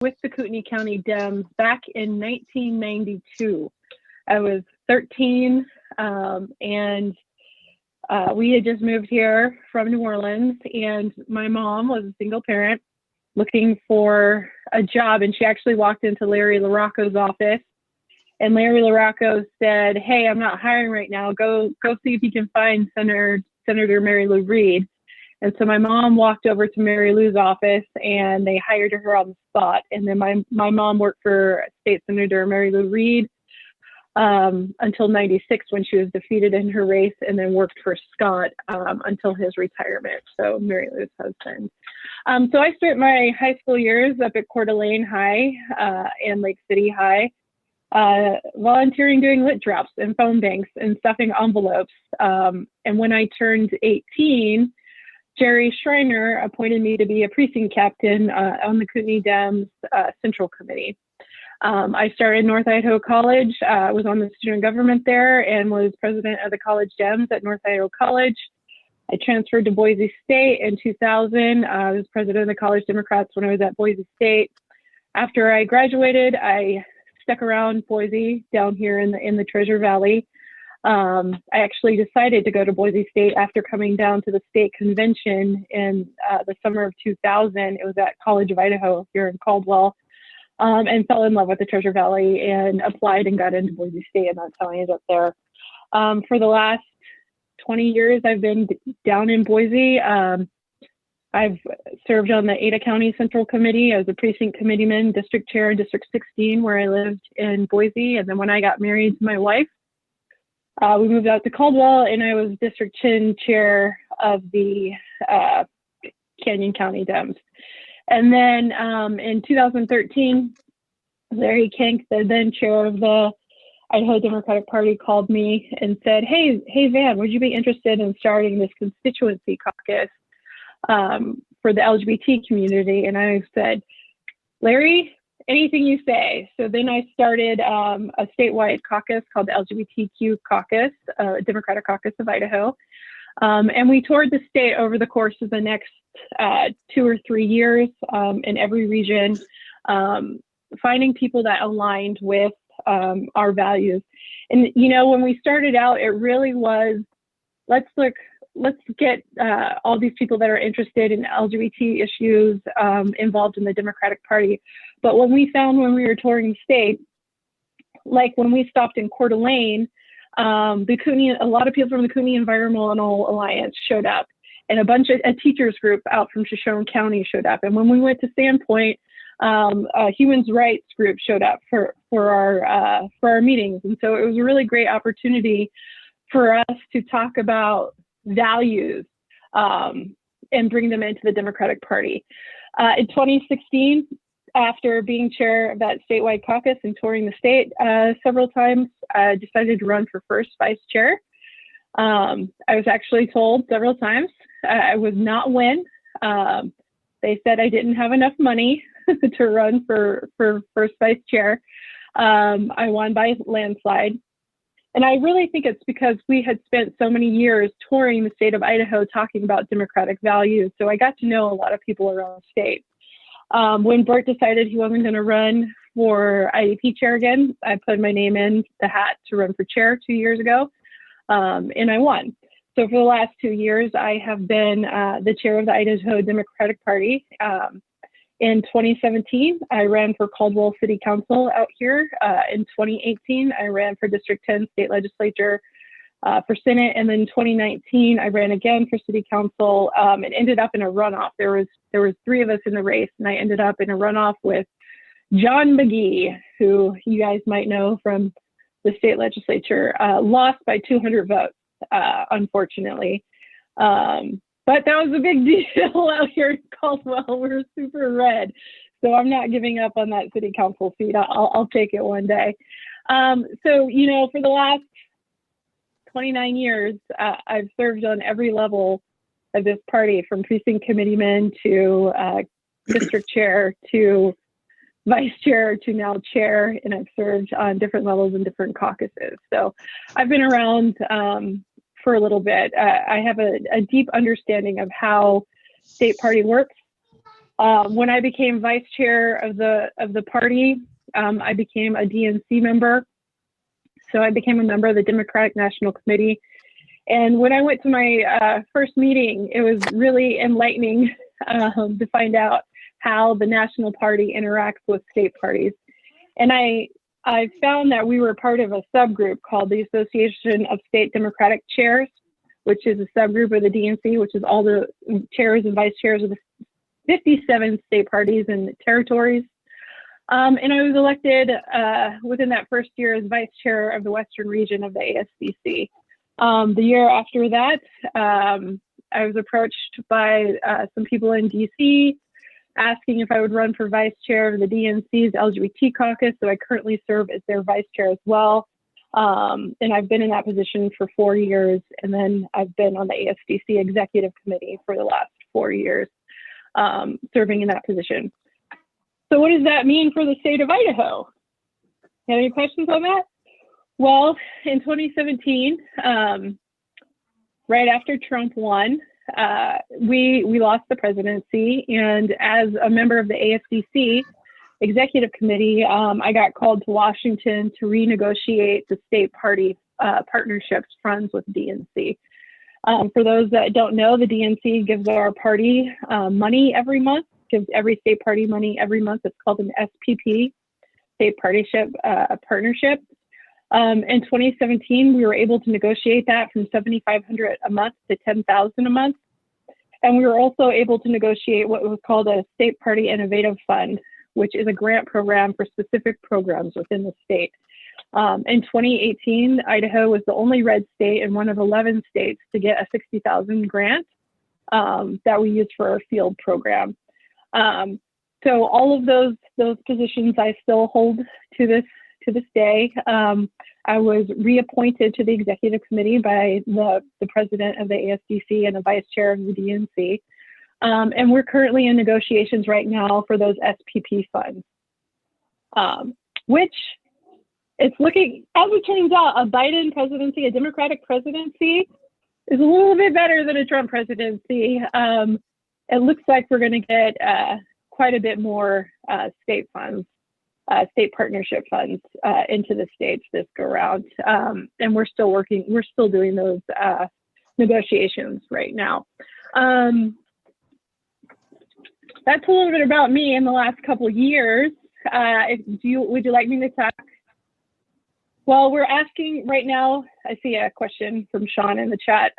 with the Kootenai County Dems back in 1992. I was 13, and we had just moved here from New Orleans, and my mom was a single parent looking for a job, and she actually walked into Larry LaRocco's office, and Larry LaRocco said, "Hey, I'm not hiring right now. Go see if you can find Senator Mary Lou Reed." And so my mom walked over to Mary Lou's office, and they hired her on the spot. And then my mom worked for State Senator Mary Lou Reed until '96, when she was defeated in her race, and then worked for Scott until his retirement, so Mary Lou's husband. So I spent my high school years up at Coeur d'Alene High and Lake City High, volunteering doing lit drops and phone banks and stuffing envelopes. And when I turned 18, Jerry Schreiner appointed me to be a precinct captain on the Kootenai Dems Central Committee. I started North Idaho College, was on the student government there, and was president of the College Dems at North Idaho College. I transferred to Boise State in 2000. I was president of the College Democrats when I was at Boise State. After I graduated, I stuck around Boise down here in the Treasure Valley. I actually decided to go to Boise State after coming down to the state convention in the summer of 2000. It was at College of Idaho here in Caldwell, and fell in love with the Treasure Valley and applied and got into Boise State, and that's how I ended up there. For the last 20 years, I've been down in Boise. I've served on the Ada County Central Committee as a precinct committeeman, district chair in District 16, where I lived in Boise. And then when I got married to my wife, we moved out to Caldwell, and I was district chair of the Canyon County Dems. And then in 2013, Larry Kink, the then chair of the Idaho Democratic Party, called me and said, hey, Van, would you be interested in starting this constituency caucus for the LGBT community? And I said, Larry, anything you say. So then I started a statewide caucus called the LGBTQ Caucus, Democratic Caucus of Idaho. And we toured the state over the course of the next 2 or 3 years in every region, finding people that aligned with our values. And, you know, when we started out, it really was, let's get all these people that are interested in LGBT issues involved in the Democratic Party. But when we were touring the state, like when we stopped in Coeur d'Alene, a lot of people from the Kootenai Environmental Alliance showed up, and a teachers group out from Shoshone County showed up. And when we went to Sandpoint, a human rights group showed up for our meetings. And so it was a really great opportunity for us to talk about values and bring them into the Democratic Party. In 2016, after being chair of that statewide caucus and touring the state several times, I decided to run for first vice chair. I was actually told several times I would not win. They said I didn't have enough money to run for first vice chair. I won by landslide. And I really think it's because we had spent so many years touring the state of Idaho talking about democratic values. So I got to know a lot of people around the state. When Bert decided he wasn't going to run for IDP chair again, I put my name in the hat to run for chair 2 years ago, and I won. So for the last 2 years, I have been the chair of the Idaho Democratic Party. In 2017, I ran for Caldwell City Council out here. In 2018, I ran for District 10 State Legislature for Senate. And then 2019, I ran again for City Council and ended up in a runoff. There was 3 of us in the race, and I ended up in a runoff with John McGee, who you guys might know from the state legislature, lost by 200 votes, unfortunately. But that was a big deal out here in Caldwell. We're super red. So I'm not giving up on that city council seat. I'll take it one day. So, you know, for the last 29 years, I've served on every level of this party, from precinct committeeman to district chair to vice chair to now chair, and I've served on different levels in different caucuses. So I've been around for a little bit. I have a deep understanding of how state party works, When I became vice chair of the party, I became a DNC member. So I became a member of the Democratic National Committee. And when I went to my first meeting, it was really enlightening to find out how the national party interacts with state parties. And I found that we were part of a subgroup called the Association of State Democratic Chairs, which is a subgroup of the DNC, which is all the chairs and vice chairs of the 57 state parties and territories. And I was elected within that first year as vice chair of the Western region of the ASCC. The year after that, I was approached by some people in DC asking if I would run for vice chair of the DNC's LGBT caucus. So I currently serve as their vice chair as well. And I've been in that position for 4 years. And then I've been on the ASCC executive committee for the last 4 years, serving in that position. So what does that mean for the state of Idaho? Have any questions on that? Well, in 2017, right after Trump won, we lost the presidency. And as a member of the AFDC executive committee, I got called to Washington to renegotiate the state party partnerships funds with DNC. For those that don't know, the DNC gives our party money every month, gives every state party money every month. It's called an SPP, State Partnership. In 2017, we were able to negotiate that from $7,500 a month to $10,000 a month. And we were also able to negotiate what was called a State Party Innovative Fund, which is a grant program for specific programs within the state. In 2018, Idaho was the only red state and one of 11 states to get a $60,000 grant that we used for our field program. So all of those positions I still hold to this day. I was reappointed to the executive committee by the president of the ASDC and the vice chair of the DNC. And we're currently in negotiations right now for those SPP funds, which it's looking, as it turns out, a Biden presidency, a Democratic presidency is a little bit better than a Trump presidency. It looks like we're going to get quite a bit more state funds. State partnership funds into the states this go around. And we're still doing those negotiations right now. That's a little bit about me in the last couple of years. Would you like me to talk? Well, we're asking right now, I see a question from Sean in the chat.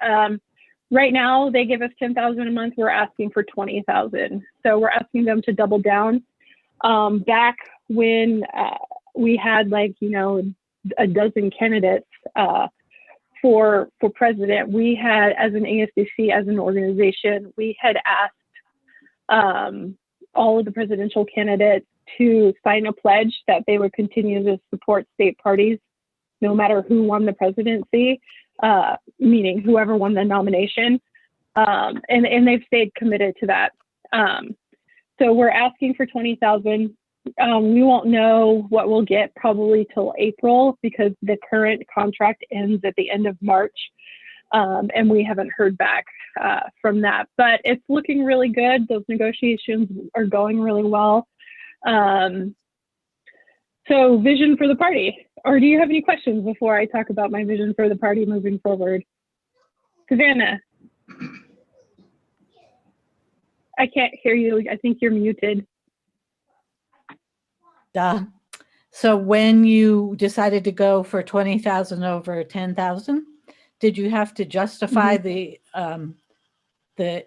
Right now, they give us $10,000 a month. We're asking for $20,000. So we're asking them to double down. Back when we had a dozen candidates for president, we had, as an ASDC, as an organization, we had asked all of the presidential candidates to sign a pledge that they would continue to support state parties no matter who won the presidency, meaning whoever won the nomination, and they've stayed committed to that. So we're asking for $20,000. We won't know what we'll get probably till April because the current contract ends at the end of March, and we haven't heard back from that. But it's looking really good. Those negotiations are going really well. So vision for the party. Or do you have any questions before I talk about my vision for the party moving forward? Savannah. I can't hear you. I think you're muted. So when you decided to go for 20,000 over 10,000, did you have to justify the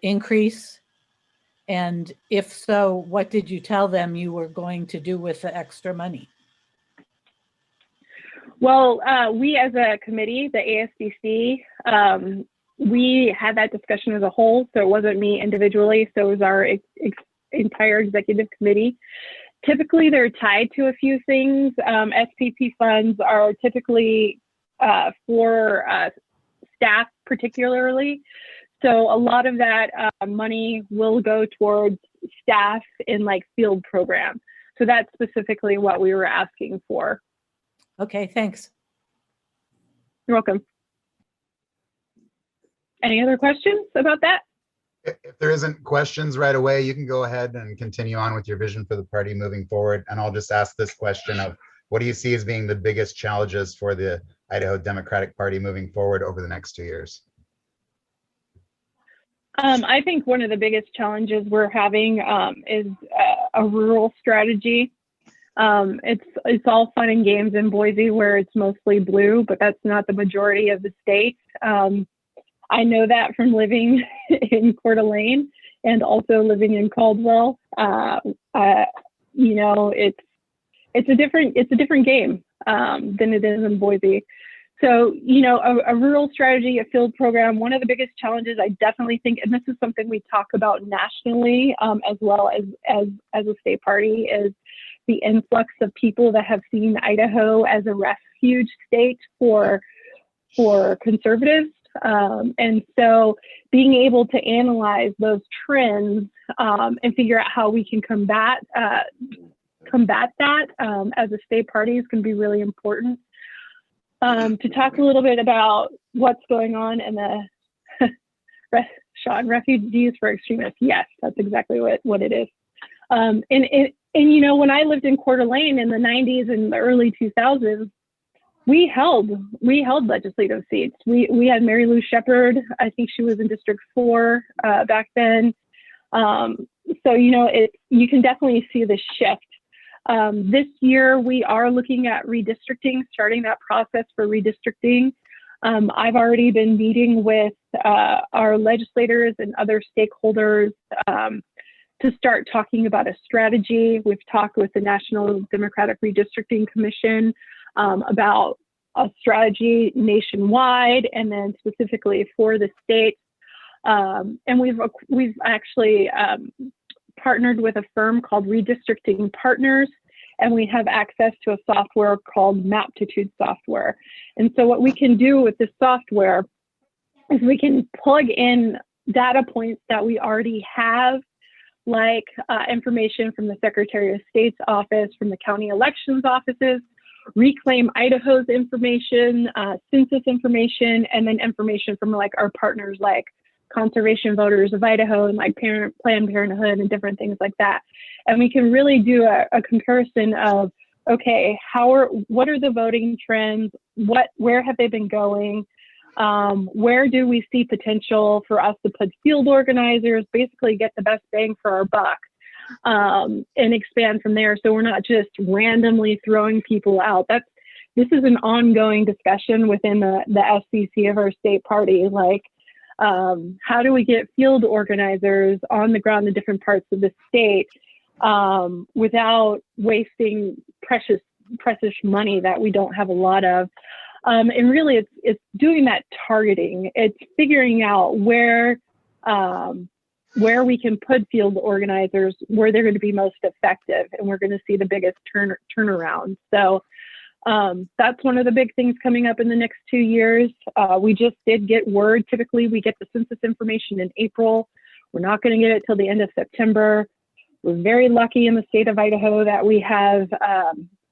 increase? And if so, what did you tell them you were going to do with the extra money? Well, we as a committee, the ASDC, we had that discussion as a whole. So it wasn't me individually. So it was our entire executive committee. Typically, they're tied to a few things. SPP funds are typically for staff particularly. So a lot of that money will go towards staff in field programs. So that's specifically what we were asking for. Okay, thanks. You're welcome. Any other questions about that? If there isn't questions right away, you can go ahead and continue on with your vision for the party moving forward. And I'll just ask this question of, what do you see as being the biggest challenges for the Idaho Democratic Party moving forward over the next 2 years? I think one of the biggest challenges we're having is a rural strategy. It's all fun and games in Boise where it's mostly blue, but that's not the majority of the state. I know that from living in Coeur d'Alene and also living in Caldwell. You know, it's a different game than it is in Boise. So, you know, a rural strategy, a field program, one of the biggest challenges I definitely think, and this is something we talk about nationally as well as a state party, is the influx of people that have seen Idaho as a refuge state for conservatives. And so being able to analyze those trends and figure out how we can combat that as a state party is going to be really important. To talk a little bit about what's going on in the Sean, Refugees for Extremists. Yes, that's exactly what it is. And you know, when I lived in Coeur d'Alene in the 90s and the early 2000s, we held legislative seats. We had Mary Lou Shepard. I think she was in District 4 back then. So, you know, you can definitely see the shift. This year, we are looking at redistricting, starting that process for redistricting. I've already been meeting with our legislators and other stakeholders to start talking about a strategy. We've talked with the National Democratic Redistricting Commission about a strategy nationwide and then specifically for the state. And we've actually partnered with a firm called Redistricting Partners, and we have access to a software called Maptitude software. And so what we can do with this software is we can plug in data points that we already have, like information from the Secretary of State's office, from the county elections offices, Reclaim Idaho's information, census information, and then information from like our partners like Conservation Voters of Idaho and like Planned Parenthood and different things like that. And we can really do a comparison of, okay, what are the voting trends? Where have they been going? Where do we see potential for us to put field organizers, basically get the best bang for our buck, and expand from there. So we're not just randomly throwing people out. This is an ongoing discussion within the SCC of our state party. Like, how do we get field organizers on the ground in different parts of the state without wasting precious money that we don't have a lot of? And really, it's doing that targeting. It's figuring out where we can put field organizers, where they're going to be most effective, and we're going to see the biggest turnaround. So that's one of the big things coming up in the next 2 years. We just did get word. Typically, we get the census information in April. We're not going to get it till the end of September. We're very lucky in the state of Idaho that we have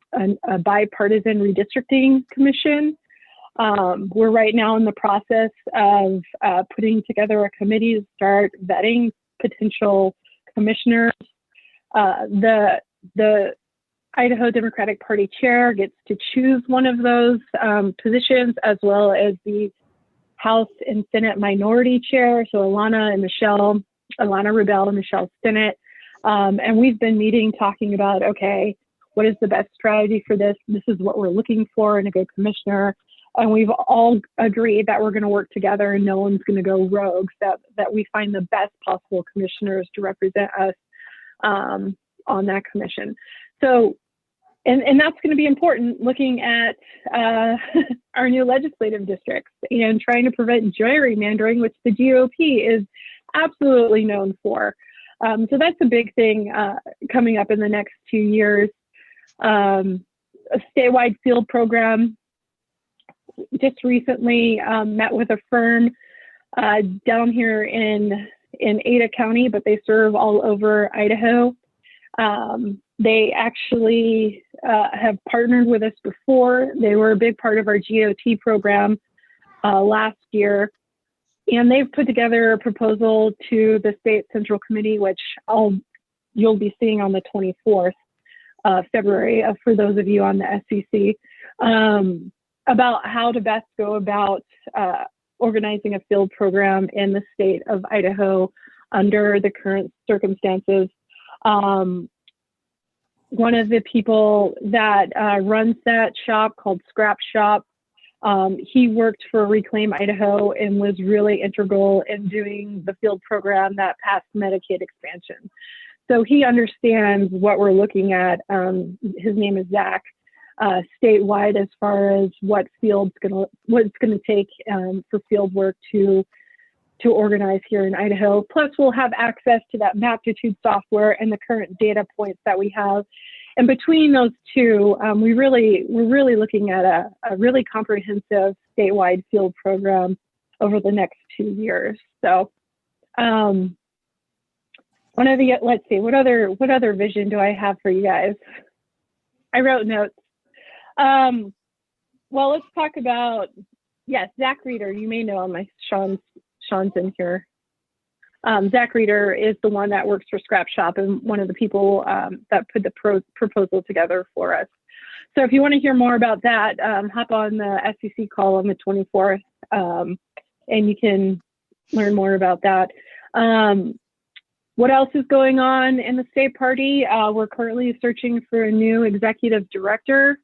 a bipartisan redistricting commission. We're right now in the process of putting together a committee to start vetting potential commissioners. The Idaho Democratic Party chair gets to choose one of those positions, as well as the House and Senate minority chair. So Alana Rebel and Michelle Stinnett. And we've been meeting, talking about, okay, what is the best strategy for this? This is what we're looking for in a good commissioner. And we've all agreed that we're going to work together and no one's going to go rogue, that we find the best possible commissioners to represent us on that commission. So, and that's going to be important, looking at our new legislative districts and trying to prevent gerrymandering, which the GOP is absolutely known for. So that's a big thing coming up in the next 2 years. A statewide field program. Just recently met with a firm down here in Ada County, but they serve all over Idaho. They actually have partnered with us before. They were a big part of our GOT program last year. And they've put together a proposal to the State Central Committee, which you'll be seeing on the 24th of February for those of you on the SCC, about how to best go about organizing a field program in the state of Idaho under the current circumstances. One of the people that runs that shop, called Scrap Shop, he worked for Reclaim Idaho and was really integral in doing the field program that passed Medicaid expansion. So he understands what we're looking at. His name is Zach. Statewide, as far as what it's gonna take for field work to organize here in Idaho. Plus, we'll have access to that Maptitude software and the current data points that we have. And between those two, we're really looking at a really comprehensive statewide field program over the next 2 years. So, let's see, what other vision do I have for you guys? I wrote notes. Well, let's talk about, yes, Zach Reeder. You may know him. Sean's in here. Zach Reeder is the one that works for Scrap Shop and one of the people that put the proposal together for us. So if you want to hear more about that, hop on the SCC call on the 24th, and you can learn more about that. What else is going on in the state party? We're currently searching for a new executive director.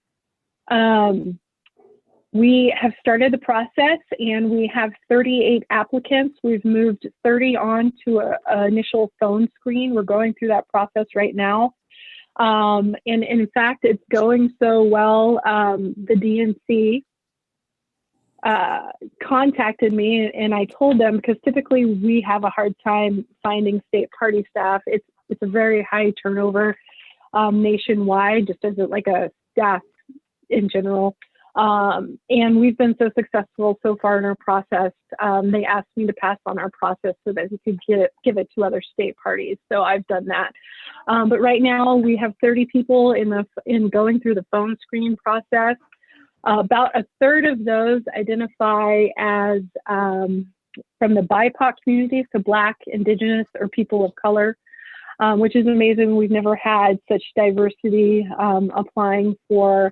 We have started the process and we have 38 applicants. We've moved 30 on to an initial phone screen. We're going through that process right now. And in fact, it's going so well. The DNC contacted me and I told them, because typically we have a hard time finding state party staff. It's a very high turnover nationwide, just as a staff in general. And we've been so successful so far in our process. They asked me to pass on our process so that we could give it to other state parties. So I've done that. But right now we have 30 people in going through the phone screen process. About a third of those identify as from the BIPOC community, so Black, Indigenous, or people of color, which is amazing. We've never had such diversity applying for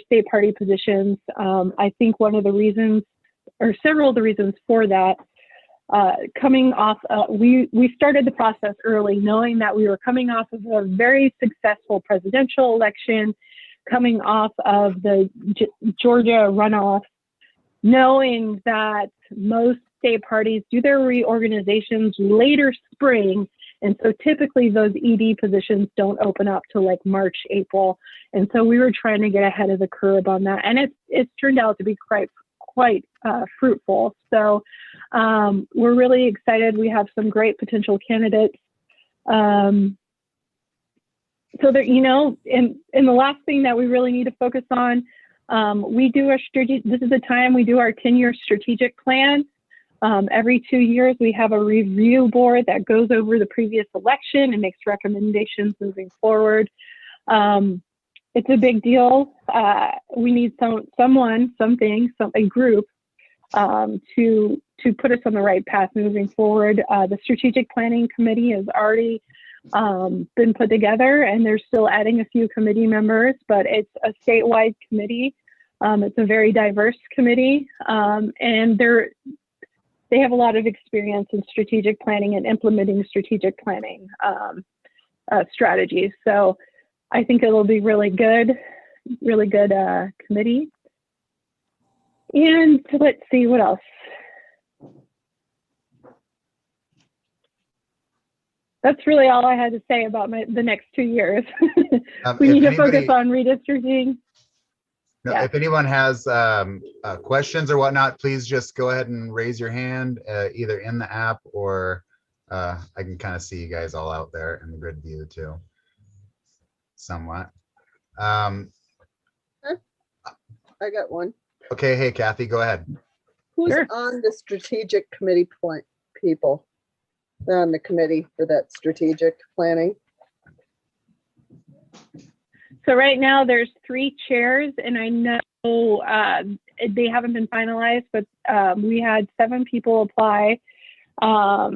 state party positions. I think one of the reasons, or several of the reasons for that, coming off, we started the process early, knowing that we were coming off of a very successful presidential election, coming off of the Georgia runoff, knowing that most state parties do their reorganizations later spring. And so typically those ED positions don't open up till like March, April. And so we were trying to get ahead of the curve on that. And it's turned out to be quite fruitful. So we're really excited. We have some great potential candidates. So that, and the last thing that we really need to focus on, this is the time we do our 10-year strategic plan. Every 2 years, we have a review board that goes over the previous election and makes recommendations moving forward. It's a big deal. We need a group to put us on the right path moving forward. The strategic planning committee has already been put together, and they're still adding a few committee members, but it's a statewide committee. It's a very diverse committee, and they have a lot of experience in strategic planning and implementing strategic planning strategies. So I think it'll be really good committee. And let's see, what else? That's really all I had to say about the next 2 years. We need to focus on redistricting. No, yeah. If anyone has questions or whatnot, please just go ahead and raise your hand, either in the app or I can kind of see you guys all out there in the grid view too, somewhat. I got one. Okay, hey Kathy, go ahead. Who's on the strategic committee people? They're on the committee for that strategic planning. So right now there's 3 chairs, and I know they haven't been finalized, but we had 7 people apply for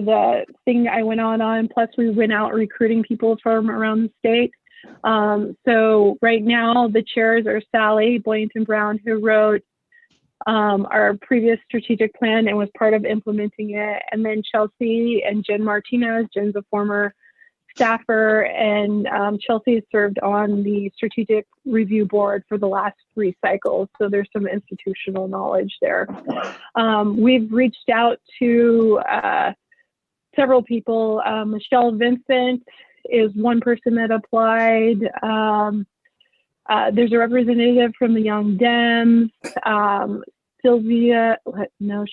the thing I went on. Plus, we went out recruiting people from around the state. So right now, the chairs are Sally Boynton Brown, who wrote our previous strategic plan and was part of implementing it, and then Chelsea and Jen Martinez. Jen's a former staffer, and Chelsea served on the strategic review board for the last 3 cycles. So there's some institutional knowledge there. We've reached out to several people. Michelle Vincent is one person that applied. There's a representative from the Young Dems,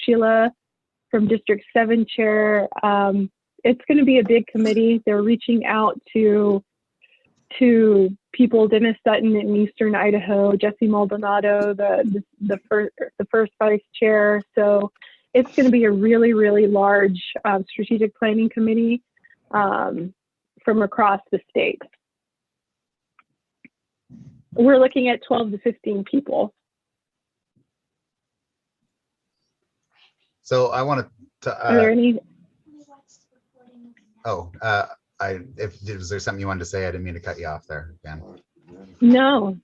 Sheila from District 7 chair. It's going to be a big committee. They're reaching out to people, Dennis Sutton in Eastern Idaho, Jesse Maldonado, the first vice chair. So it's going to be a really, really large strategic planning committee from across the state. We're looking at 12 to 15 people. So I wanted to. Are there any? Is there something you wanted to say? I didn't mean to cut you off there, Ben. No.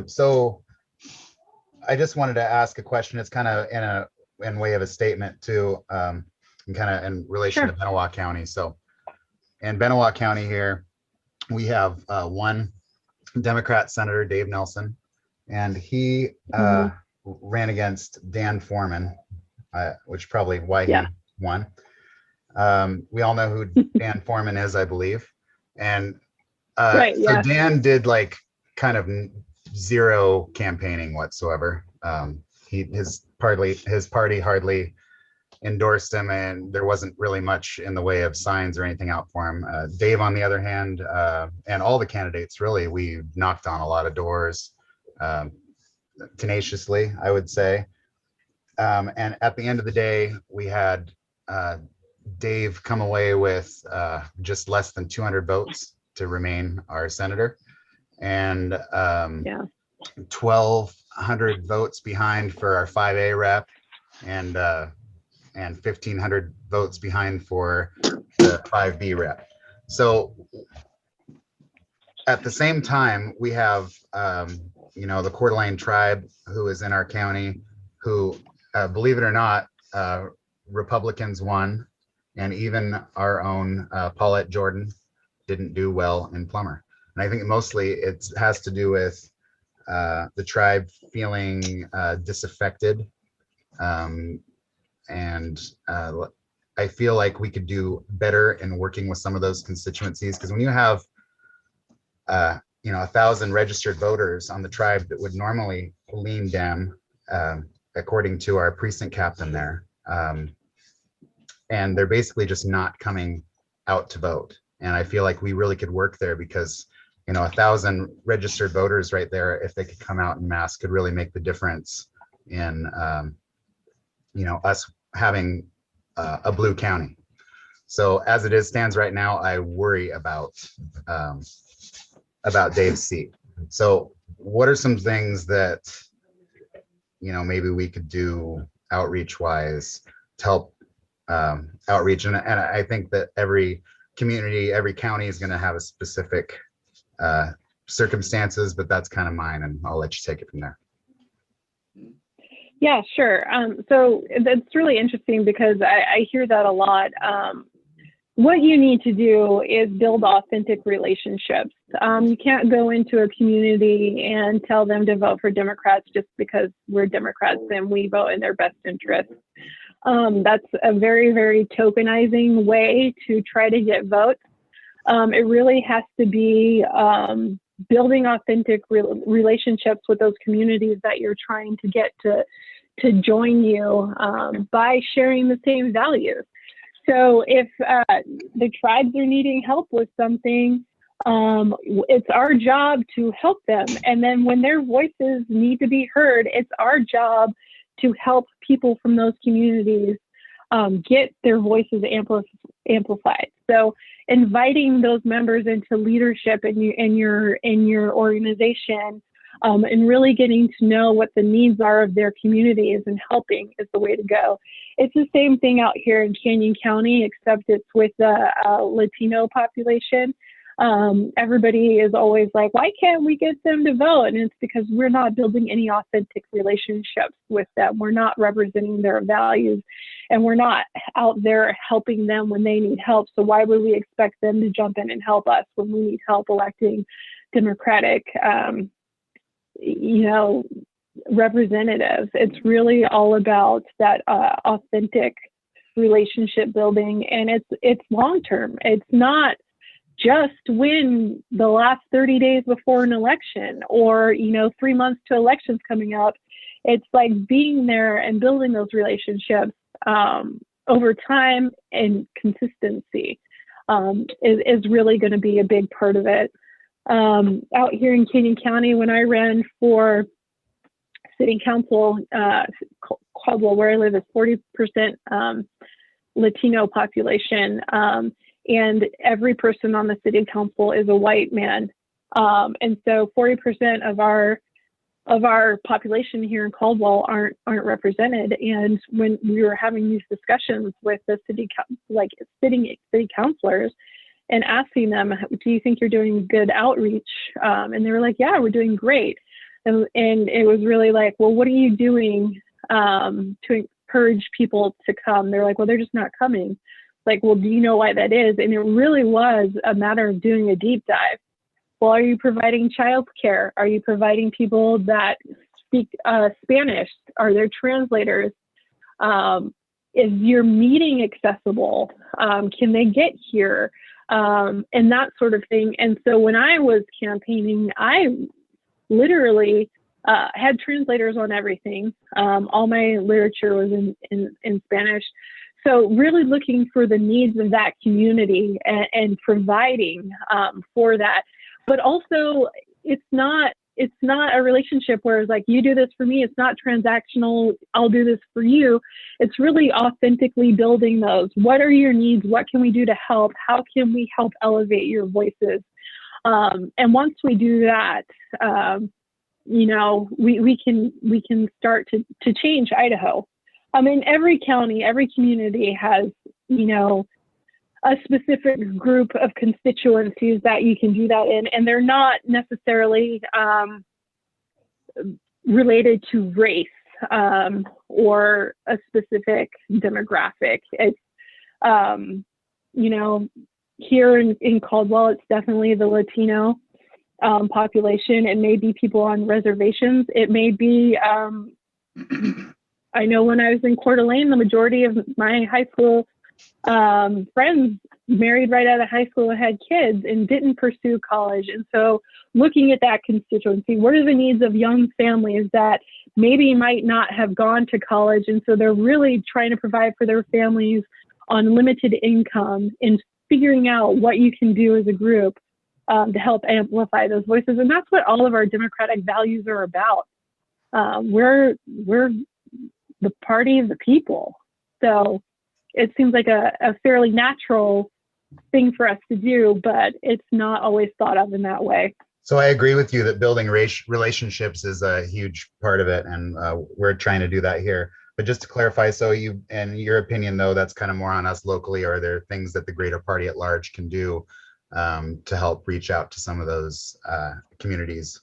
So I just wanted to ask a question. It's kind of in way of a statement too, and kind of in relation to Benoit County. So in Benoit County here, we have one Democrat Senator, Dave Nelson, and he ran against Dan Foreman, which probably why he won. We all know who Dan Foreman is, I believe. And so Dan did like kind of zero campaigning whatsoever. His party hardly endorsed him, and there wasn't really much in the way of signs or anything out for him. Dave, on the other hand, and all the candidates, really, we knocked on a lot of doors tenaciously, I would say. And at the end of the day, we had Dave come away with just less than 200 votes to remain our senator, and 1,200 votes behind for our 5A rep, and 1,500 votes behind for the 5B rep. So at the same time, we have the Coeur d'Alene tribe, who is in our county, who believe it or not, Republicans won, and even our own Paulette Jordan didn't do well in Plummer. And I think mostly it has to do with the tribe feeling disaffected. And I feel like we could do better in working with some of those constituencies, because when you have 1,000 registered voters on the tribe that would normally lean Dem, according to our precinct captain there, and they're basically just not coming out to vote. And I feel like we really could work there, because 1,000 registered voters right there, if they could come out in mass, could really make the difference in us having a blue county. So as it stands right now, I worry about Dave's seat. So what are some things that maybe we could do outreach wise to help outreach? And I think that every community, every county is going to have a specific circumstances, but that's kind of mine, and I'll let you take it from there. Yeah, sure. So that's really interesting, because I hear that a lot. What you need to do is build authentic relationships. You can't go into a community and tell them to vote for Democrats just because we're Democrats and we vote in their best interest. That's a very, very tokenizing way to try to get votes. It really has to be building authentic relationships with those communities that you're trying to get to join you by sharing the same values. So if the tribes are needing help with something, it's our job to help them. And then when their voices need to be heard, it's our job to help people from those communities get their voices amplified. So inviting those members into leadership in your organization and really getting to know what the needs are of their communities and helping is the way to go. It's the same thing out here in Canyon County, except it's with the Latino population. Everybody is always like, why can't we get them to vote? And it's because we're not building any authentic relationships with them. We're not representing their values, and we're not out there helping them when they need help. So why would we expect them to jump in and help us when we need help electing Democratic, representatives? It's really all about that authentic relationship building, and it's long term. It's not just win the last 30 days before an election, or 3 months to elections coming up. It's like being there and building those relationships over time, and consistency is really going to be a big part of it. Out here in Canyon County, when I ran for city council, Caldwell, where I live, is 40% Latino population. And every person on the city council is a white man. And so 40% of our population here in Caldwell aren't represented. And when we were having these discussions with the city councilors and asking them, do you think you're doing good outreach? And they were like, yeah, we're doing great. And it was really like, well, what are you doing to encourage people to come? They're like, well, they're just not coming. Like, well, do you know why that is? And it really was a matter of doing a deep dive. Well, are you providing childcare? Are you providing people that speak Spanish? Are there translators? Is your meeting accessible? Can they get here? And that sort of thing. And so when I was campaigning, I literally had translators on everything. All my literature was in Spanish. So really looking for the needs of that community and providing for that. But also, it's not a relationship where it's like, you do this for me. It's not transactional. I'll do this for you. It's really authentically building those. What are your needs? What can we do to help? How can we help elevate your voices? And once we do that, we can start to change Idaho. I mean, every county, every community has, a specific group of constituencies that you can do that in, and they're not necessarily related to race or a specific demographic. It's, here in Caldwell, it's definitely the Latino population. It may be people on reservations. It may be, I know when I was in Coeur d'Alene, the majority of my high school friends married right out of high school and had kids and didn't pursue college. And so looking at that constituency, what are the needs of young families that maybe might not have gone to college? And so they're really trying to provide for their families on limited income and figuring out what you can do as a group to help amplify those voices. And that's what all of our democratic values are about. We're the party of the people. So it seems like a fairly natural thing for us to do, but it's not always thought of in that way. So I agree with you that building relationships is a huge part of it, and we're trying to do that here. But just to clarify, so you, in your opinion, though, that's kind of more on us locally, or are there things that the greater party at large can do to help reach out to some of those communities?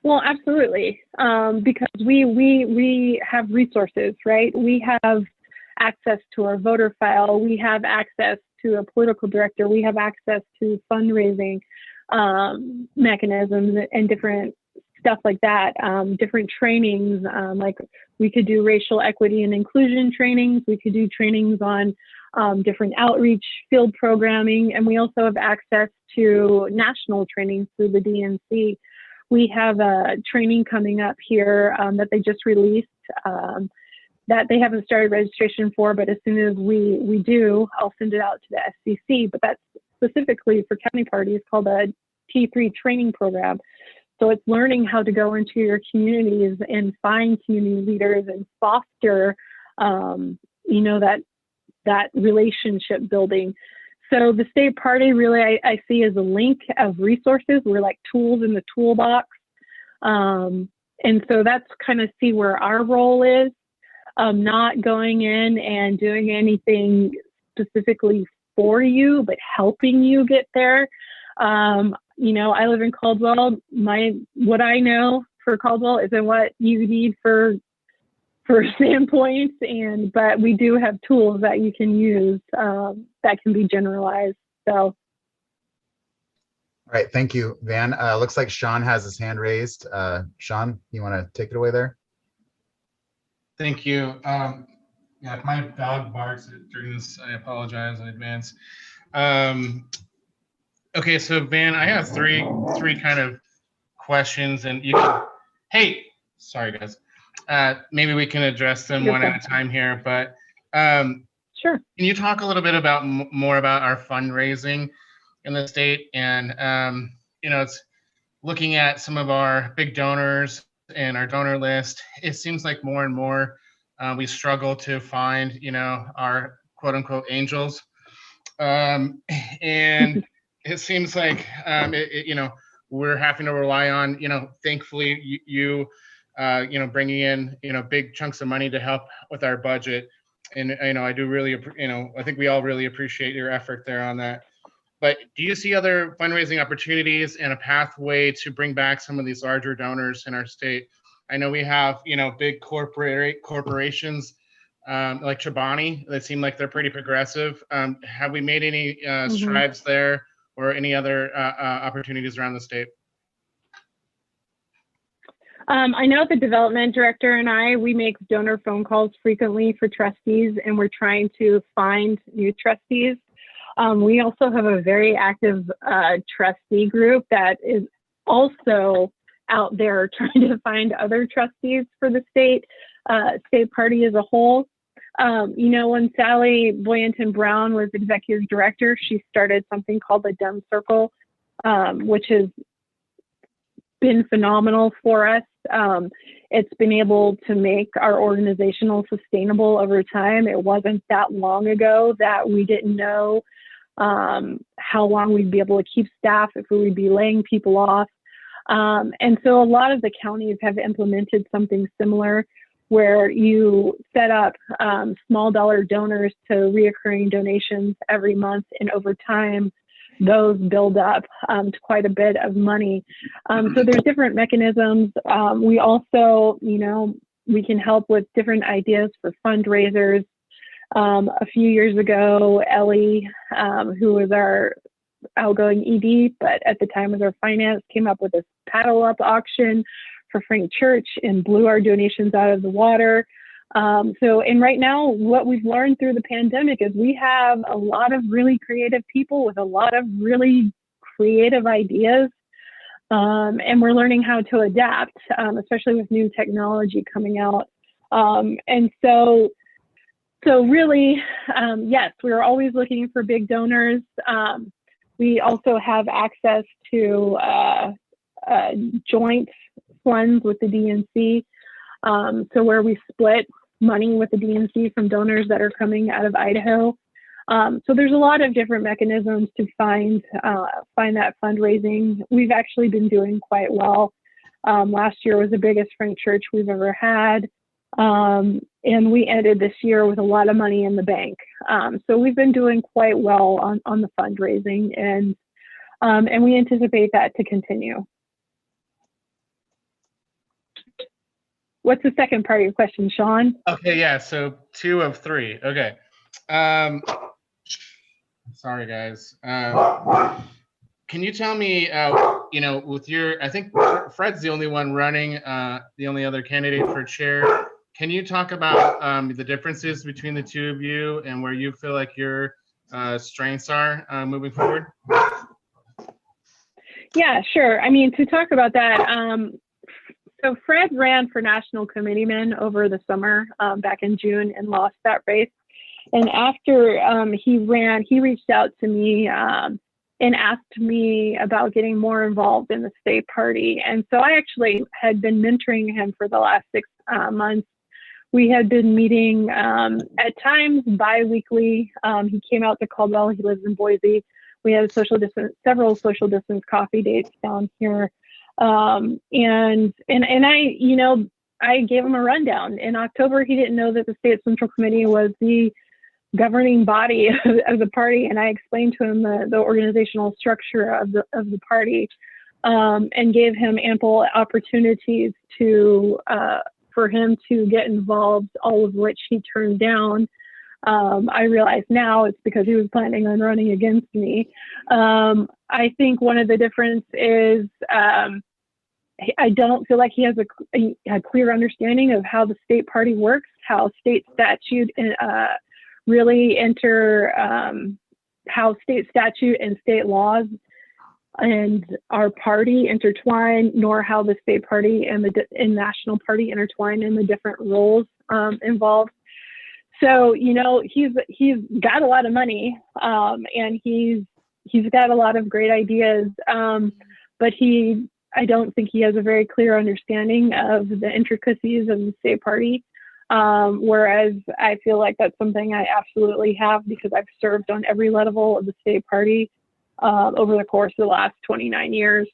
Well, absolutely, because we have resources, right? We have access to our voter file. We have access to a political director. We have access to fundraising mechanisms and different stuff like that, different trainings. Like we could do racial equity and inclusion trainings. We could do trainings on different outreach field programming. And we also have access to national trainings through the DNC. We have a training coming up here that they just released that they haven't started registration for, but as soon as we do, I'll send it out to the SCC. But that's specifically for county parties, called a T3 training program. So it's learning how to go into your communities and find community leaders and foster, that relationship building. So the state party really I see as a link of resources. We're like tools in the toolbox. And so that's kind of see where our role is, not going in and doing anything specifically for you, but helping you get there. You know, I live in Caldwell. What I know for Caldwell isn't what you need for Sandpoint, but we do have tools that you can use that can be generalized. So. All right, thank you, Van. Looks like Sean has his hand raised. Sean, you want to take it away there? Thank you. Yeah, if my dog barks during this, I apologize in advance. Okay, so Van, I have three kind of questions, and you can. Hey, sorry guys. Maybe we can address them one at a time here, but Sure. Can you talk a little bit about more about our fundraising in the state, and you know, it's looking at some of our big donors and our donor list. It seems like more and more we struggle to find, you know, our quote unquote angels, and it seems like you know, we're having to rely on, you know, thankfully you know, bringing in, you know, big chunks of money to help with our budget. And, you know, I do really, you know, I think we all really appreciate your effort there on that. But do you see other fundraising opportunities and a pathway to bring back some of these larger donors in our state? I know we have, you know, big corporations like Chobani that seem like they're pretty progressive. Have we made any strides there, or any other opportunities around the state? I know the development director and we make donor phone calls frequently for trustees, and we're trying to find new trustees. We also have a very active trustee group that is also out there trying to find other trustees for the state party as a whole. You know, when Sally Boynton Brown was executive director, she started something called the Dem Circle, which has been phenomenal for us. It's been able to make our organizational sustainable over time. It wasn't that long ago that we didn't know how long we'd be able to keep staff, if we would be laying people off. And so a lot of the counties have implemented something similar, where you set up small dollar donors to reoccurring donations every month, and over time those build up to quite a bit of money. So there's different mechanisms. We also, you know, we can help with different ideas for fundraisers. A few years ago, Ellie, who was our outgoing ED, but at the time was our finance, came up with this paddle up auction for Frank Church and blew our donations out of the water. And right now, what we've learned through the pandemic is we have a lot of really creative people with a lot of really creative ideas. And we're learning how to adapt, especially with new technology coming out. And so really, yes, we're always looking for big donors. We also have access to joint funds with the DNC. So where we split money with the DNC from donors that are coming out of Idaho. So there's a lot of different mechanisms to find that fundraising. We've actually been doing quite well. Last year was the biggest Frank Church we've ever had. And we ended this year with a lot of money in the bank. So we've been doing quite well on the fundraising, and we anticipate that to continue. What's the second part of your question, Sean? Okay, yeah, so 2 of 3. Okay. Sorry, guys. Can you tell me, you know, with your, I think Fred's the only one running, the only other candidate for chair. Can you talk about the differences between the two of you and where you feel like your strengths are moving forward? Yeah, sure. I mean, to talk about that, so Fred ran for national committeeman over the summer back in June and lost that race. And after he ran, he reached out to me and asked me about getting more involved in the state party. And so I actually had been mentoring him for the last 6 months We had been meeting at times bi-weekly. He came out to Caldwell. He lives in Boise. We had several social distance coffee dates down here. And I gave him a rundown. In October, he didn't know that the State Central Committee was the governing body of the party, and I explained to him the organizational structure of the party, and gave him ample opportunities for him to get involved, all of which he turned down. I realize now it's because he was planning on running against me. I think one of the difference is I don't feel like he has a clear understanding of how the state party works, how state statute really enter, how state statute and state laws and our party intertwine, nor how the state party and the national party intertwine in the different roles involved. So, he's got a lot of money, and he's got a lot of great ideas, but I don't think he has a very clear understanding of the intricacies of the state party. Whereas I feel like that's something I absolutely have, because I've served on every level of the state party over the course of the last 29 years.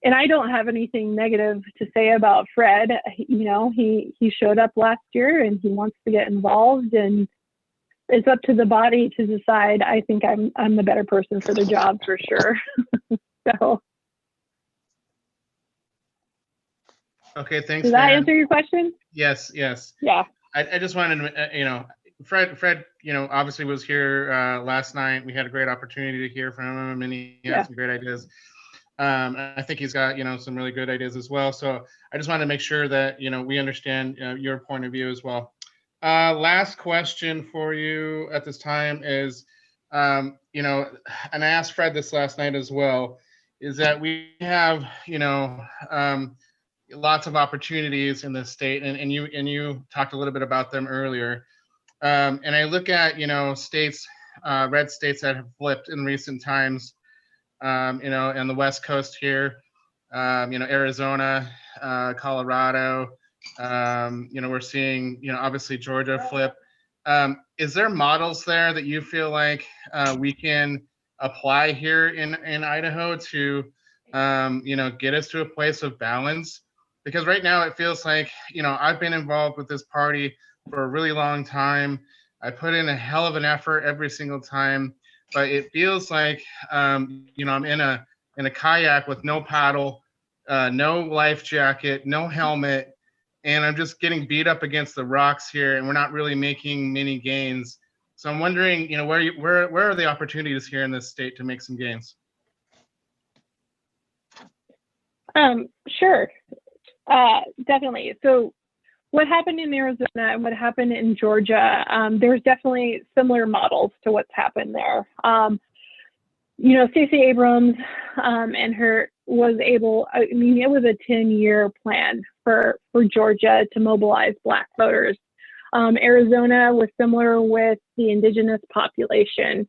And I don't have anything negative to say about Fred. He showed up last year and he wants to get involved, and it's up to the body to decide. I think I'm the better person for the job for sure. So. Okay, thanks. Does that answer your question? Yes. Yeah. I just wanted to, Fred, obviously was here last night. We had a great opportunity to hear from him, and he had some great ideas. I think he's got, some really good ideas as well. So I just wanted to make sure that, we understand your point of view as well. Last question for you at this time is, and I asked Fred this last night as well, is that we have, lots of opportunities in this state, and you talked a little bit about them earlier. And I look at, states, red states that have flipped in recent times, and the West Coast here, Arizona, Colorado, we're seeing, obviously Georgia flip. Is there models there that you feel like we can apply here in Idaho to, get us to a place of balance? Because right now it feels like, I've been involved with this party for a really long time. I put in a hell of an effort every single time, but it feels like, I'm in a kayak with no paddle, no life jacket, no helmet, and I'm just getting beat up against the rocks here, and we're not really making many gains. So I'm wondering, where are the opportunities here in this state to make some gains? Sure. Definitely. So what happened in Arizona and what happened in Georgia, there's definitely similar models to what's happened there. Stacey Abrams and her was able, it was a 10-year plan for Georgia to mobilize Black voters. Arizona was similar with the indigenous population.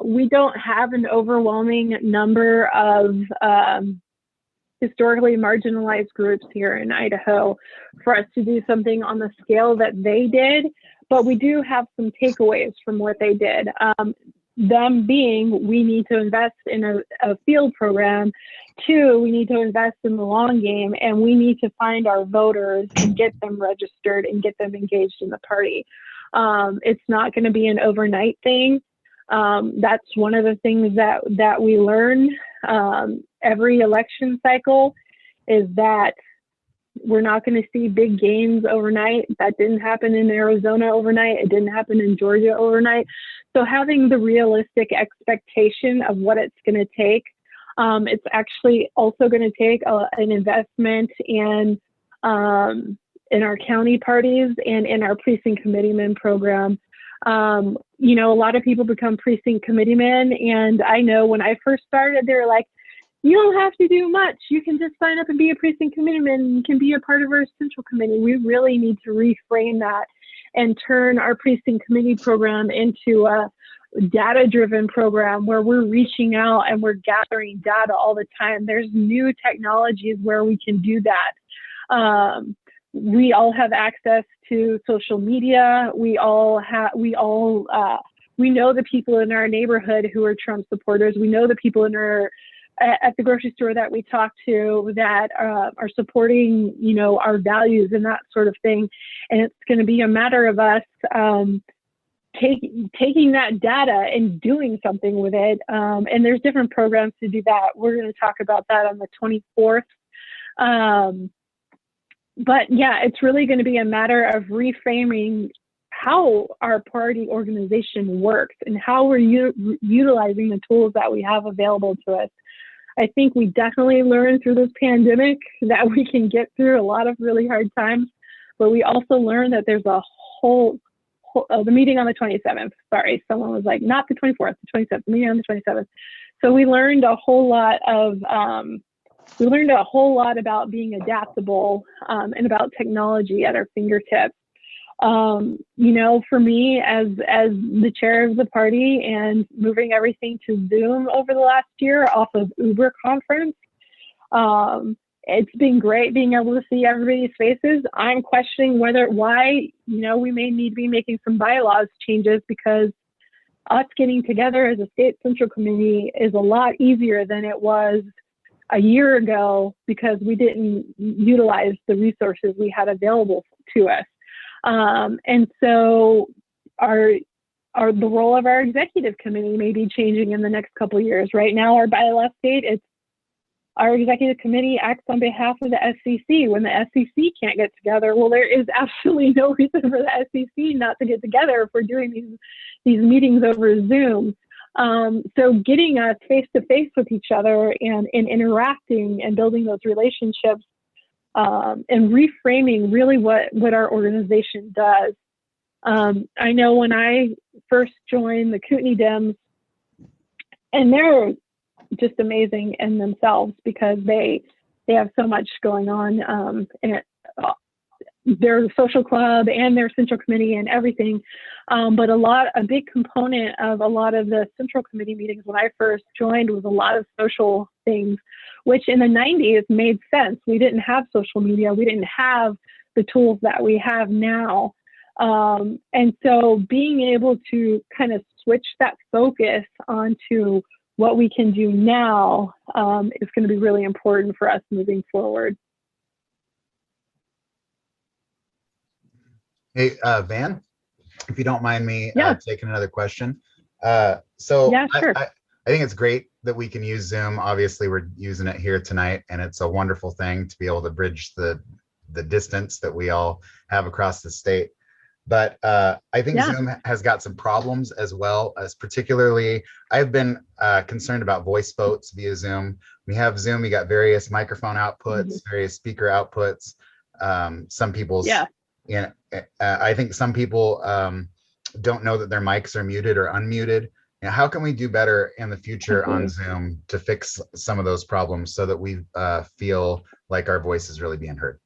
We don't have an overwhelming number of historically marginalized groups here in Idaho for us to do something on the scale that they did, but we do have some takeaways from what they did. Them being, we need to invest in a field program. 2, we need to invest in the long game, and we need to find our voters and get them registered and get them engaged in the party. It's not going to be an overnight thing. That's one of the things that we learn every election cycle, is that we're not going to see big gains overnight. That didn't happen in Arizona overnight. It didn't happen in Georgia overnight. So having the realistic expectation of what it's going to take, it's actually also going to take an investment in our county parties and in our precinct committeeman program. A lot of people become precinct committeemen, and I know when I first started, they were like, you don't have to do much. You can just sign up and be a precinct committeeman. You can be a part of our central committee. We really need to reframe that and turn our precinct committee program into a data-driven program where we're reaching out and we're gathering data all the time. There's new technologies where we can do that. we all have access to social media. We know the people in our neighborhood who are Trump supporters. We know the people in at the grocery store that we talk to that are supporting, our values and that sort of thing. And it's going to be a matter of us taking that data and doing something with it. And there's different programs to do that. We're going to talk about that on the 24th. But yeah, it's really going to be a matter of reframing how our party organization works and how we're utilizing the tools that we have available to us. I think we definitely learned through this pandemic that we can get through a lot of really hard times, but we also learned that there's a whole the meeting on the 27th. Sorry, someone was like, not the 24th, the 27th, the meeting on the 27th. So we learned a whole lot about being adaptable and about technology at our fingertips. For me as the chair of the party and moving everything to Zoom over the last year off of Uber conference, it's been great being able to see everybody's faces. I'm questioning why we may need to be making some bylaws changes, because us getting together as a state central committee is a lot easier than it was a year ago, because we didn't utilize the resources we had available to us. And so the role of our executive committee may be changing in the next couple of years. Right now, our bylaw state, it's our executive committee acts on behalf of the SCC. When the SCC can't get together, well, there is absolutely no reason for the SCC not to get together if we're doing these meetings over Zoom. So getting us face to face with each other and interacting and building those relationships and reframing really what our organization does. I know when I first joined the Kootenai Dems, and they're just amazing in themselves because they have so much going on in their social club and their central committee and everything. But a big component of a lot of the central committee meetings when I first joined was a lot of social things, which in the 90s made sense. We didn't have social media. We didn't have the tools that we have now. And so being able to kind of switch that focus onto what we can do now is going to be really important for us moving forward. Hey, Van, if you don't mind me taking another question. Yeah, sure. I think it's great that we can use Zoom. Obviously, we're using it here tonight, and it's a wonderful thing to be able to bridge the distance that we all have across the state. But I think Zoom has got some problems as well, as particularly I've been concerned about voice votes via Zoom. We have Zoom, we got various microphone outputs, various speaker outputs. Some people's, I think some people don't know that their mics are muted or unmuted. How can we do better in the future on Zoom to fix some of those problems so that we feel like our voice is really being heard?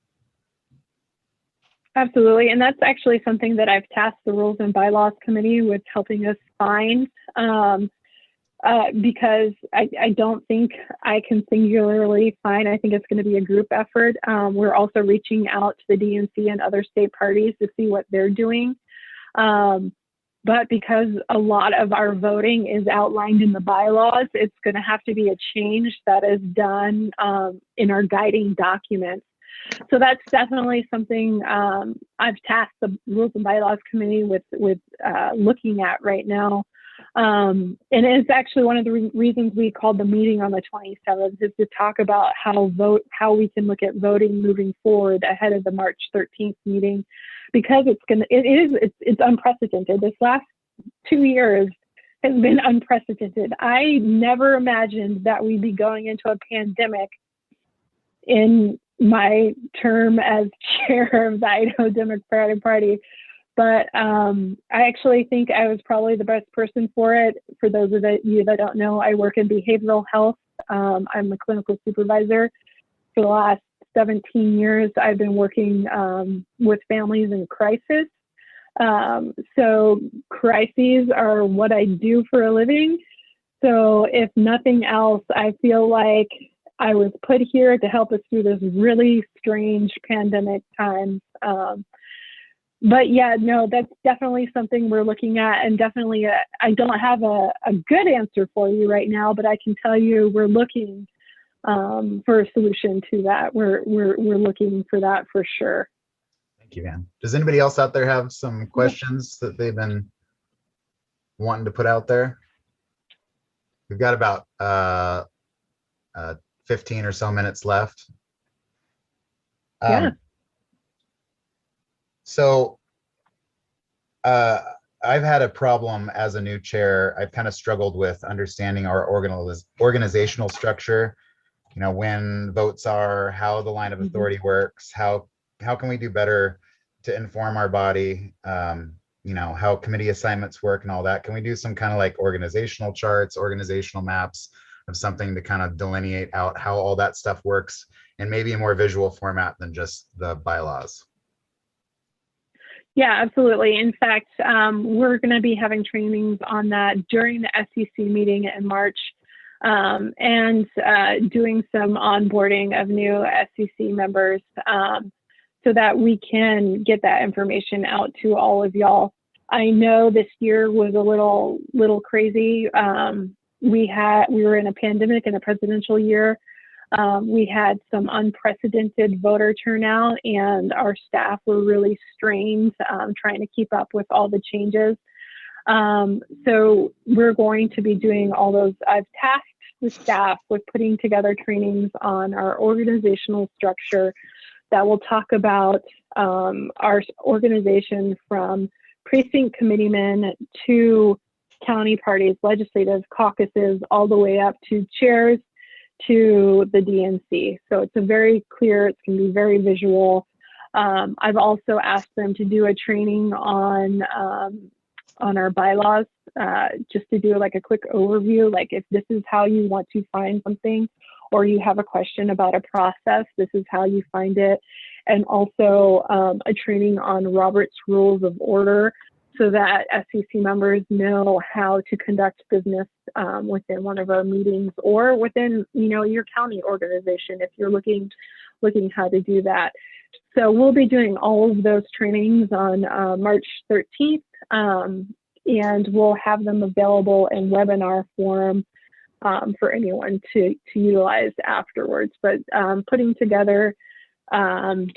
Absolutely. And that's actually something that I've tasked the Rules and Bylaws Committee with helping us find, because I don't think I can singularly find. I think it's going to be a group effort. We're also reaching out to the DNC and other state parties to see what they're doing. But because a lot of our voting is outlined in the bylaws, it's going to have to be a change that is done in our guiding documents. So that's definitely something I've tasked the Rules and Bylaws Committee with looking at right now. And it's actually one of the reasons we called the meeting on the 27th is to talk about how we can look at voting moving forward ahead of the March 13th meeting, because it's unprecedented. This last 2 years has been unprecedented. I never imagined that we'd be going into a pandemic in my term as chair of the Idaho Democratic Party. But I actually think I was probably the best person for it. For those of you that don't know, I work in behavioral health. I'm a clinical supervisor. For the last 17 years, I've been working with families in crisis. So crises are what I do for a living. So if nothing else, I feel like I was put here to help us through this really strange pandemic times. But yeah, no, that's definitely something we're looking at, and definitely I don't have a good answer for you right now, but I can tell you we're looking for a solution to that. We're looking for that for sure. Thank you, Van. Does anybody else out there have some questions that they've been wanting to put out there? We've got about 15 or so minutes left. Yeah. So I've had a problem as a new chair. I've kind of struggled with understanding our organizational structure, you know, when votes are, how the line of authority works, how can we do better to inform our body, you know, how committee assignments work and all that. Can we do some kind of like organizational charts, organizational maps of something to kind of delineate out how all that stuff works in maybe a more visual format than just the bylaws? Yeah, absolutely. In fact, we're going to be having trainings on that during the SCC meeting in March, and doing some onboarding of new SCC members, so that we can get that information out to all of y'all. I know this year was a little crazy. We were in a pandemic and a presidential year. We had some unprecedented voter turnout, and our staff were really strained trying to keep up with all the changes. So we're going to be doing all those. I've tasked the staff with putting together trainings on our organizational structure that will talk about our organization from precinct committeemen to county parties, legislative caucuses, all the way up to chairs, to the DNC. So it's a very clear, it's going to be very visual. I've also asked them to do a training on our bylaws, just to do like a quick overview, like if this is how you want to find something, or you have a question about a process, this is how you find it. And also a training on Robert's Rules of Order, so that SCC members know how to conduct business within one of our meetings, or within, you know, your county organization if you're looking how to do that. So we'll be doing all of those trainings on March 13th, and we'll have them available in webinar form for anyone to utilize afterwards. But putting together an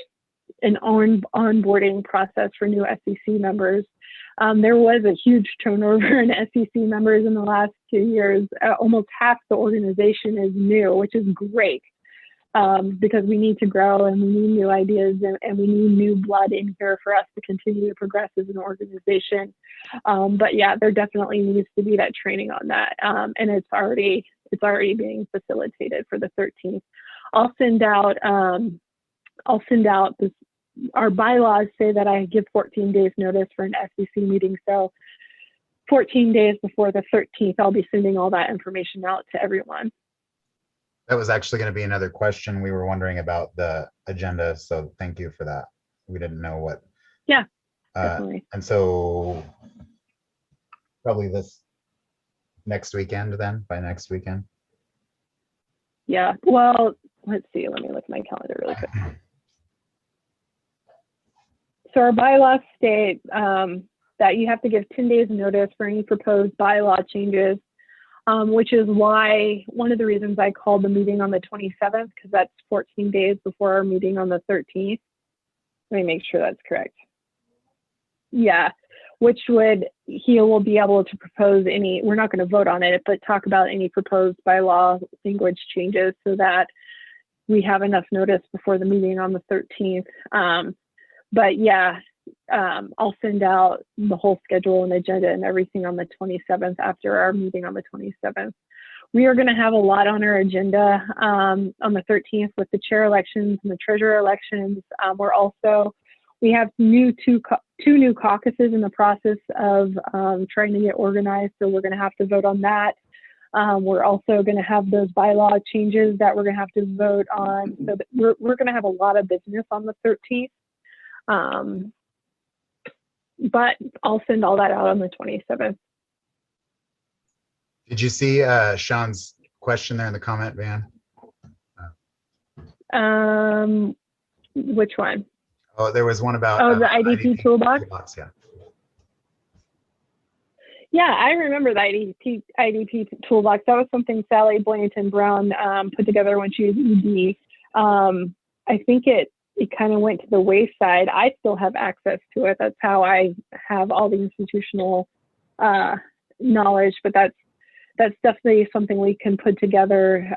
onboarding process for new SCC members. There was a huge turnover in SCC members in the last 2 years. Almost half the organization is new, which is great, because we need to grow and we need new ideas, and we need new blood in here for us to continue to progress as an organization. But yeah, there definitely needs to be that training on that, and it's already being facilitated for the 13th. I'll send out this. Our bylaws say that I give 14 days notice for an SCC meeting. So 14 days before the 13th, I'll be sending all that information out to everyone. That was actually going to be another question. We were wondering about the agenda. So thank you for that. We didn't know what. Yeah, definitely. And so probably this next weekend then, by next weekend. Yeah, well, let's see. Let me look at my calendar really quick. So our bylaws state that you have to give 10 days notice for any proposed bylaw changes, which is why one of the reasons I called the meeting on the 27th, because that's 14 days before our meeting on the 13th. Let me make sure that's correct. Yeah, which would, he will be able to propose any, we're not going to vote on it, but talk about any proposed bylaw language changes so that we have enough notice before the meeting on the 13th. But yeah, I'll send out the whole schedule and agenda and everything on the 27th after our meeting on the 27th. We are going to have a lot on our agenda on the 13th with the chair elections and the treasurer elections. We have two new caucuses in the process of trying to get organized, so we're going to have to vote on that. We're also going to have those bylaw changes that we're going to have to vote on. So that we're going to have a lot of business on the 13th. But I'll send all that out on the 27th. Did you see Sean's question there in the comment, Van? Which one? Oh, there was one about Oh, the IDP toolbox? Yeah. Yeah, I remember the IDP toolbox. That was something Sally Blanton Brown put together when she was ED. I think it kind of went to the wayside. I still have access to it. That's how I have all the institutional knowledge, but that's definitely something we can put together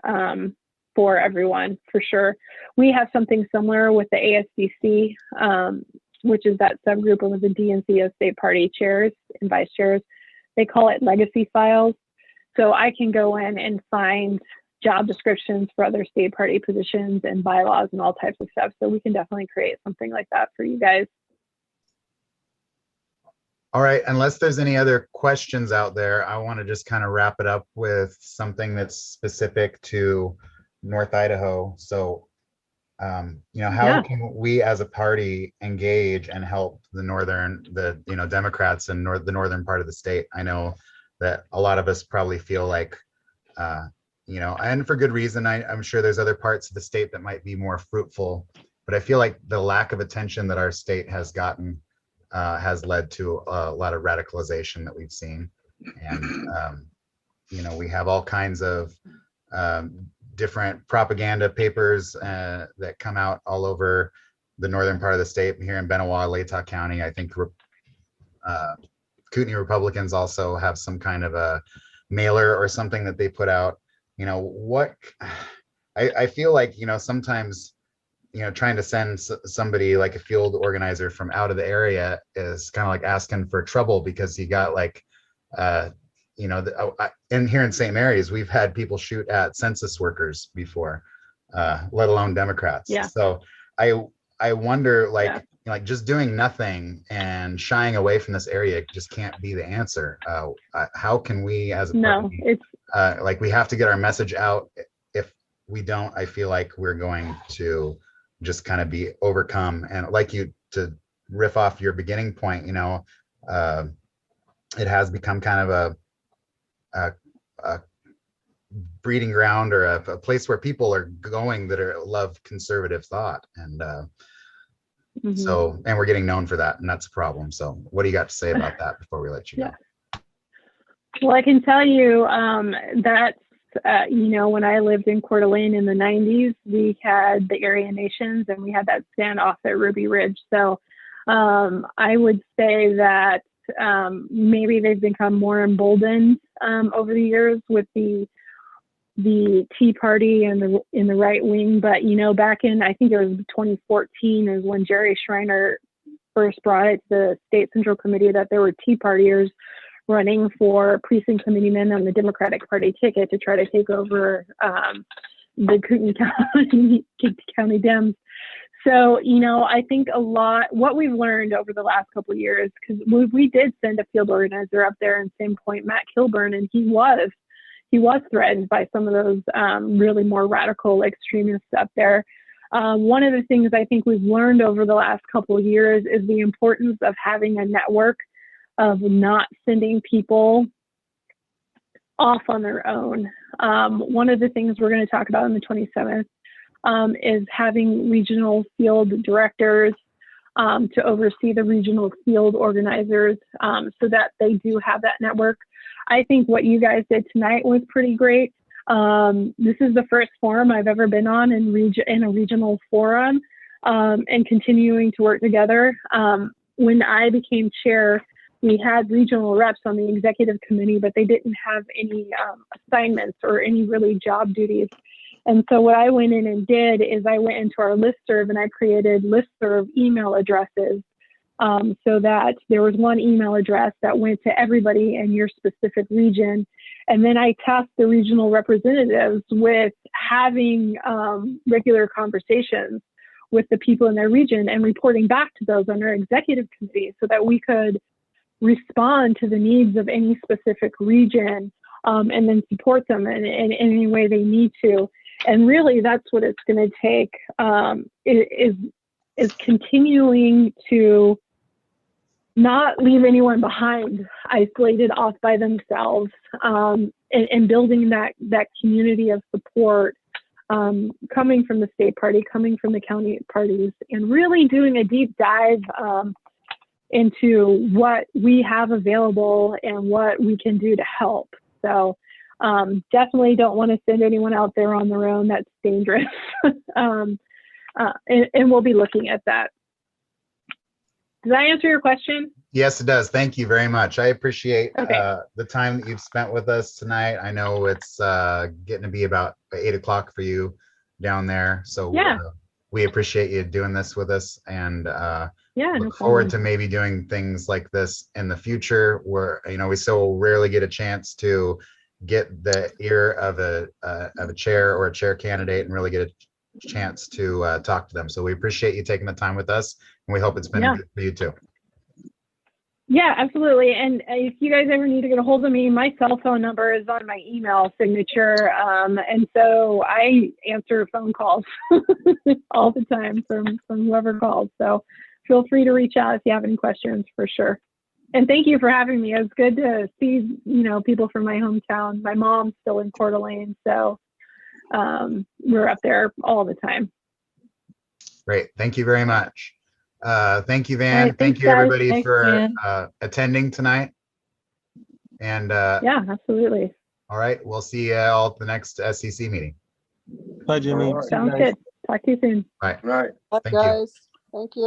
for everyone, for sure. We have something similar with the ASCC, which is that subgroup of the DNC of state party chairs and vice chairs. They call it legacy files. So I can go in and find job descriptions for other state party positions and bylaws and all types of stuff. So we can definitely create something like that for you guys. All right, unless there's any other questions out there, I want to just kind of wrap it up with something that's specific to North Idaho. So, how can we as a party engage and help the Democrats in the northern part of the state? I know that a lot of us probably feel like, and for good reason, I'm sure there's other parts of the state that might be more fruitful, but I feel like the lack of attention that our state has gotten has led to a lot of radicalization that we've seen. And, we have all kinds of different propaganda papers that come out all over the northern part of the state. Here in Benawa, Latah County, I think Kootenai Republicans also have some kind of a mailer or something that they put out. I feel like, sometimes, trying to send somebody like a field organizer from out of the area is kind of like asking for trouble, because you got like, and here in St. Mary's, we've had people shoot at census workers before, let alone Democrats. Yeah. So I wonder, like just doing nothing and shying away from this area just can't be the answer. How can we as a party, we have to get our message out. If we don't, I feel like we're going to just kind of be overcome. And like you, to riff off your beginning point, it has become kind of a breeding ground, or a place where people are going that love conservative thought. And so, and we're getting known for that, and that's a problem. So what do you got to say about that before we let you go? Well, I can tell you that when I lived in Coeur d'Alene in the 90s, we had the Aryan Nations, and we had that standoff at Ruby Ridge. So I would say that maybe they've become more emboldened over the years with the Tea Party and in the right wing. But back in, I think it was 2014 is when Jerry Schreiner first brought it to the State Central Committee that there were Tea Partiers running for precinct committeemen on the Democratic Party ticket to try to take over the Kootenai County Dems. So, I think a lot, what we've learned over the last couple of years, because we did send a field organizer up there in Same Point, Matt Kilburn, and he was threatened by some of those really more radical extremists up there. One of the things I think we've learned over the last couple of years is the importance of having a network, of not sending people off on their own. One of the things we're going to talk about on the 27th is having regional field directors to oversee the regional field organizers so that they do have that network. I think what you guys did tonight was pretty great. This is the first forum I've ever been on in a regional forum, and continuing to work together. When I became chair, we had regional reps on the executive committee, but they didn't have any assignments or any really job duties. And so what I went in and did is I went into our listserv and I created listserv email addresses so that there was one email address that went to everybody in your specific region. And then I tasked the regional representatives with having regular conversations with the people in their region and reporting back to those on our executive committee so that we could respond to the needs of any specific region and then support them in any way they need to. And really, that's what it's going to take, is continuing to not leave anyone behind, isolated off by themselves, and building that community of support coming from the state party, coming from the county parties, and really doing a deep dive into what we have available and what we can do to help. So definitely don't want to send anyone out there on their own. That's dangerous. And we'll be looking at that. Does that answer your question? Yes, it does. Thank you very much. I appreciate Okay. the time that you've spent with us tonight. I know it's getting to be about 8 o'clock for you down there. So Yeah. we appreciate you doing this with us, and Yeah, no look forward problem. to maybe doing things like this in the future, where, you know, we so rarely get a chance to get the ear of a chair or a chair candidate and really get a chance to talk to them. So we appreciate you taking the time with us, and we hope it's been Yeah. good for you too. Yeah, absolutely. And if you guys ever need to get a hold of me, my cell phone number is on my email signature. And so I answer phone calls all the time from whoever calls. So feel free to reach out if you have any questions, for sure. And thank you for having me. It was good to see, you know, people from my hometown. My mom's still in Coeur d'Alene, so we're up there all the time. Great. Thank you very much. Thank you, Van. All right, Thank thanks, you, guys. everybody, Thanks, for Van. attending tonight. And Yeah, absolutely. all right, we'll see you all at the next SCC meeting. Bye, Jimmy. All right. See you Sounds guys. good. Talk to you soon. Bye. Right. Thank you. Guys, thank you.